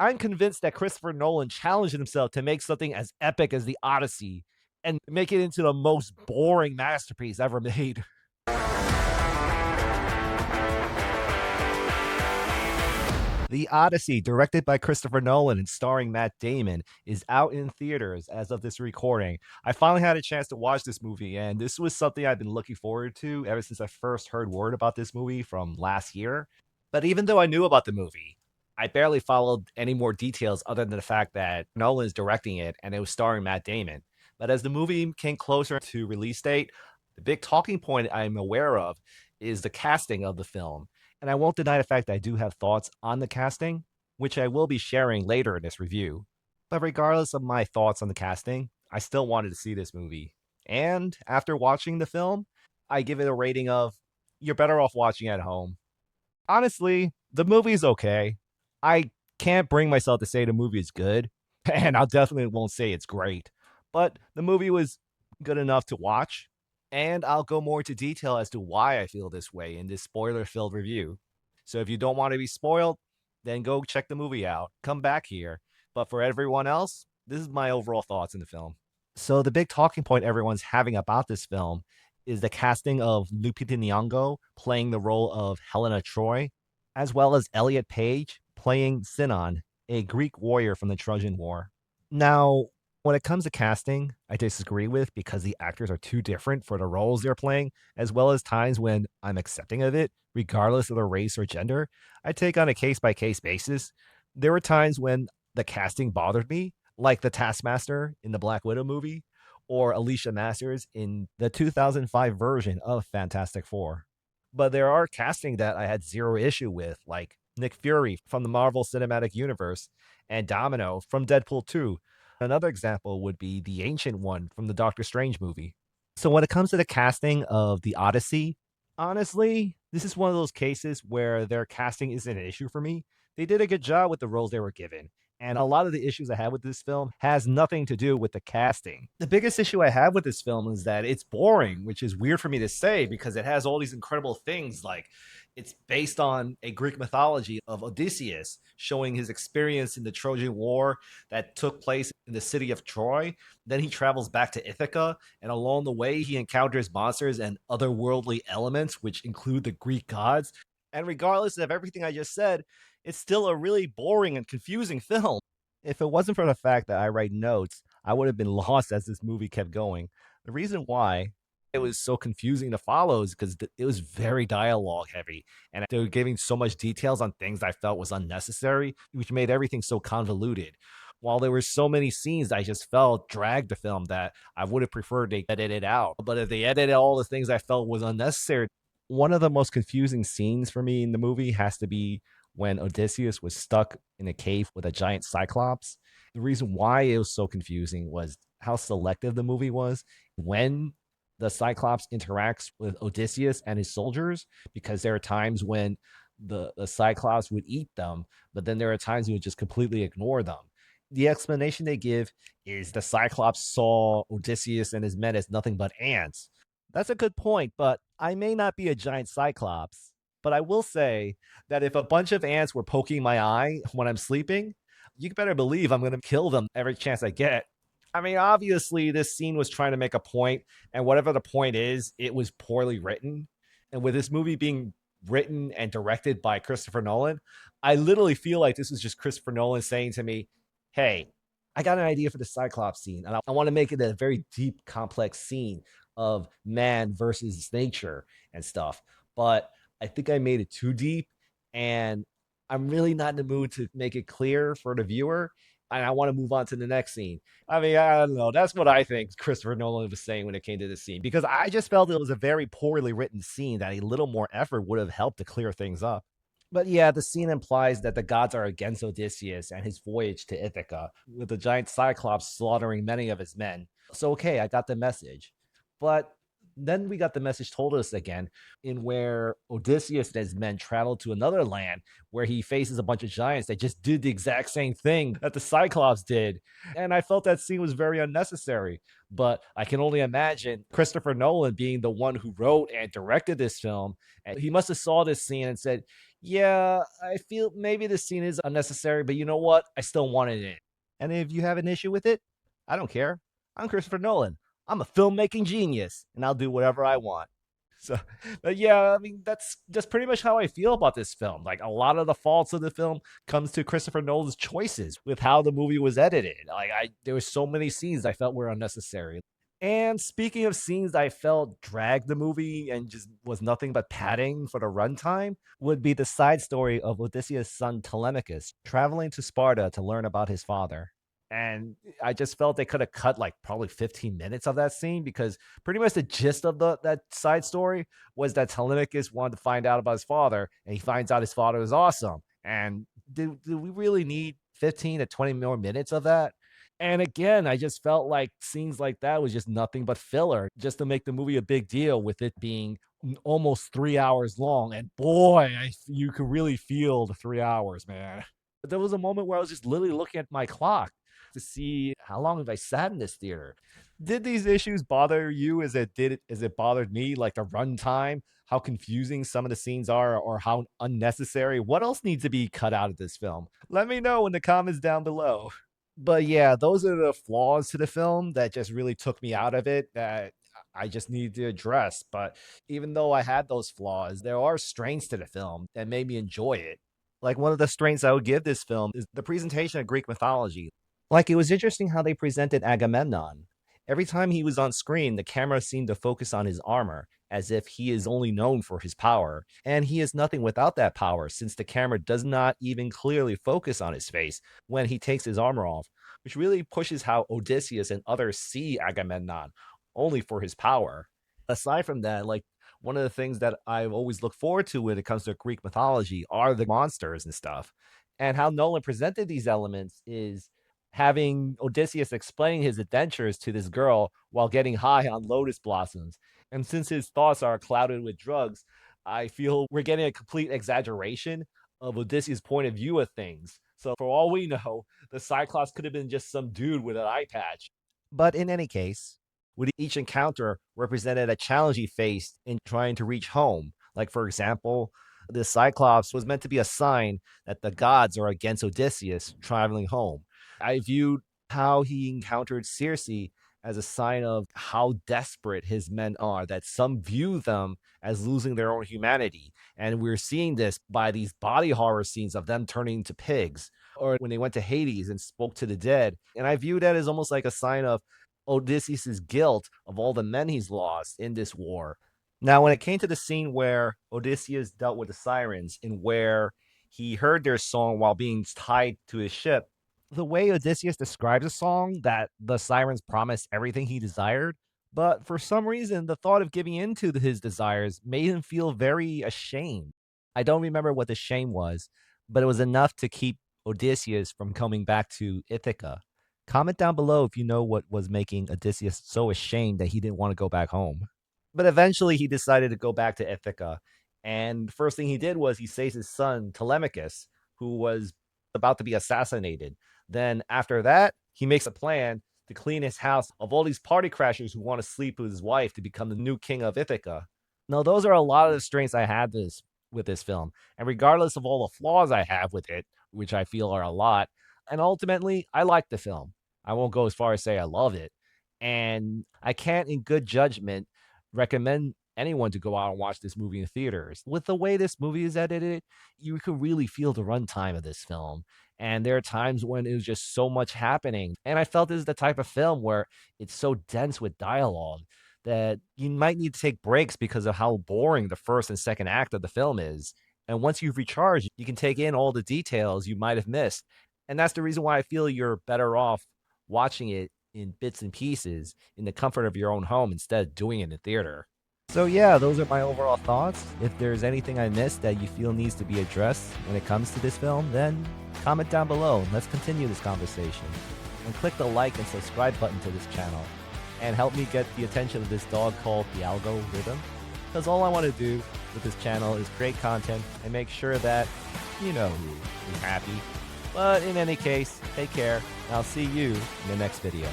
I'm convinced that Christopher Nolan challenged himself to make something as epic as the Odyssey and make it into the most boring masterpiece ever made. The Odyssey, directed by Christopher Nolan and starring Matt Damon, is out in theaters as of this recording. I finally had a chance to watch this movie, and this was something I've been looking forward to ever since I first heard word about this movie from last year. But even though I knew about the movie, I barely followed any more details other than the fact that Nolan's directing it and it was starring Matt Damon. But as the movie came closer to release date, the big talking point I'm aware of is the casting of the film. And I won't deny the fact that I do have thoughts on the casting, which I will be sharing later in this review. But regardless of my thoughts on the casting, I still wanted to see this movie. And after watching the film, I give it a rating of you're better off watching at home. Honestly, the movie's okay. I can't bring myself to say the movie is good, and I definitely won't say it's great. But the movie was good enough to watch, and I'll go more into detail as to why I feel this way in this spoiler filled review. So if you don't want to be spoiled, then go check the movie out. Come back here. But for everyone else, this is my overall thoughts in the film. So the big talking point everyone's having about this film is the casting of Lupita Nyong'o playing the role of Helena Troy, as well as Elliot Page playing Sinon, a Greek warrior from the Trojan War. Now, when it comes to casting, I disagree with because the actors are too different for the roles they're playing, as well as times when I'm accepting of it, regardless of their race or gender. I take on a case by case basis. There were times when the casting bothered me, like the Taskmaster in the Black Widow movie, or Alicia Masters in the 2005 version of Fantastic Four. But there are casting that I had zero issue with, like Nick Fury from the Marvel Cinematic Universe and Domino from Deadpool 2. Another example would be the Ancient One from the Doctor Strange movie. So when it comes to the casting of the Odyssey, honestly, this is one of those cases where their casting isn't an issue for me. They did a good job with the roles they were given. And a lot of the issues I have with this film has nothing to do with the casting. The biggest issue I have with this film is that it's boring, which is weird for me to say because it has all these incredible things like it's based on a Greek mythology of Odysseus, showing his experience in the Trojan War that took place in the city of Troy. Then he travels back to Ithaca, and along the way, he encounters monsters and otherworldly elements, which include the Greek gods. And regardless of everything I just said, it's still a really boring and confusing film. If it wasn't for the fact that I write notes, I would have been lost as this movie kept going. The reason why it was so confusing to follow is because it was very dialogue heavy and they were giving so much details on things I felt was unnecessary, which made everything so convoluted. While there were so many scenes I just felt dragged the film that I would have preferred they edit it out. But if they edited all the things I felt was unnecessary, one of the most confusing scenes for me in the movie has to be when Odysseus was stuck in a cave with a giant cyclops. The reason why it was so confusing was how selective the movie was when the cyclops interacts with Odysseus and his soldiers, because there are times when the cyclops would eat them, but then there are times he would just completely ignore them. The explanation they give is the cyclops saw Odysseus and his men as nothing but ants. That's a good point, but I may not be a giant cyclops. But I will say that if a bunch of ants were poking my eye when I'm sleeping, you better believe I'm going to kill them every chance I get. I mean, obviously, this scene was trying to make a point, and whatever the point is, it was poorly written. And with this movie being written and directed by Christopher Nolan, I literally feel like this is just Christopher Nolan saying to me, hey, I got an idea for the Cyclops scene, and I want to make it a very deep, complex scene of man versus nature and stuff. But I think I made it too deep, and I'm really not in the mood to make it clear for the viewer. And I want to move on to the next scene. I mean, I don't know. That's what I think Christopher Nolan was saying when it came to this scene, because I just felt it was a very poorly written scene that a little more effort would have helped to clear things up. But yeah, the scene implies that the gods are against Odysseus and his voyage to Ithaca, with the giant Cyclops slaughtering many of his men. So, okay, I got the message. But then we got the message told us again in where Odysseus and his men traveled to another land where he faces a bunch of giants that just did the exact same thing that the Cyclops did. And I felt that scene was very unnecessary. But I can only imagine Christopher Nolan being the one who wrote and directed this film. And he must have saw this scene and said, Yeah, I feel maybe this scene is unnecessary, but you know what? I still wanted it. And if you have an issue with it, I don't care. I'm Christopher Nolan. I'm a filmmaking genius, and I'll do whatever I want. So, but yeah, I mean, that's just pretty much how I feel about this film. Like a lot of the faults of the film comes to Christopher Nolan's choices with how the movie was edited. There were so many scenes I felt were unnecessary. And speaking of scenes I felt dragged the movie and just was nothing but padding for the runtime, would be the side story of Odysseus' son Telemachus traveling to Sparta to learn about his father. And I just felt they could have cut like probably 15 minutes of that scene because pretty much the gist of that side story was that Telemachus wanted to find out about his father, and he finds out his father is awesome. And do we really need 15 to 20 more minutes of that? And again, I just felt like scenes like that was just nothing but filler just to make the movie a big deal with it being almost 3 hours long, and boy, you could really feel the 3 hours, man. There was a moment where I was just literally looking at my clock to see how long have I sat in this theater. Did these issues bother you as it bothered me, like the runtime, how confusing some of the scenes are, or how unnecessary? What else needs to be cut out of this film? Let me know in the comments down below. But yeah, those are the flaws to the film that just really took me out of it that I just needed to address. But even though I had those flaws, there are strengths to the film that made me enjoy it. Like one of the strengths I would give this film is the presentation of Greek mythology. Like it was interesting how they presented Agamemnon. Every time he was on screen, the camera seemed to focus on his armor, as if he is only known for his power. And he is nothing without that power, since the camera does not even clearly focus on his face when he takes his armor off, which really pushes how Odysseus and others see Agamemnon only for his power. Aside from that, like one of the things that I've always looked forward to when it comes to Greek mythology are the monsters and stuff. And how Nolan presented these elements is having Odysseus explaining his adventures to this girl while getting high on lotus blossoms. And since his thoughts are clouded with drugs, I feel we're getting a complete exaggeration of Odysseus' point of view of things. So, for all we know, the Cyclops could have been just some dude with an eye patch. But in any case, with each encounter represented a challenge he faced in trying to reach home. Like, for example, the Cyclops was meant to be a sign that the gods are against Odysseus traveling home. I viewed how he encountered Circe as a sign of how desperate his men are, that some view them as losing their own humanity. And we're seeing this by these body horror scenes of them turning to pigs, or when they went to Hades and spoke to the dead. And I view that as almost like a sign of Odysseus' guilt of all the men he's lost in this war. Now, when it came to the scene where Odysseus dealt with the sirens and where he heard their song while being tied to his ship, the way Odysseus describes the song, that the sirens promised everything he desired, but for some reason, the thought of giving in to his desires made him feel very ashamed. I don't remember what the shame was, but it was enough to keep Odysseus from coming back to Ithaca. Comment down below if you know what was making Odysseus so ashamed that he didn't want to go back home. But eventually, he decided to go back to Ithaca. And the first thing he did was he saves his son, Telemachus, who was about to be assassinated. Then, after that, he makes a plan to clean his house of all these party crashers who want to sleep with his wife to become the new king of Ithaca. Now, those are a lot of the strengths I had with this film. And regardless of all the flaws I have with it, which I feel are a lot, and ultimately, I like the film. I won't go as far as say I love it. And I can't, in good judgment, recommend anyone to go out and watch this movie in theaters. With the way this movie is edited, you could really feel the runtime of this film. And there are times when it was just so much happening. And I felt this is the type of film where it's so dense with dialogue that you might need to take breaks because of how boring the first and second act of the film is. And once you've recharged, you can take in all the details you might have missed. And that's the reason why I feel you're better off watching it in bits and pieces in the comfort of your own home instead of doing it in a theater. So yeah, those are my overall thoughts. If there's anything I missed that you feel needs to be addressed when it comes to this film, then comment down below and let's continue this conversation. And click the like and subscribe button to this channel and help me get the attention of this dog called the algorithm. Because all I want to do with this channel is create content and make sure that you know who is happy. But in any case, take care, and I'll see you in the next video.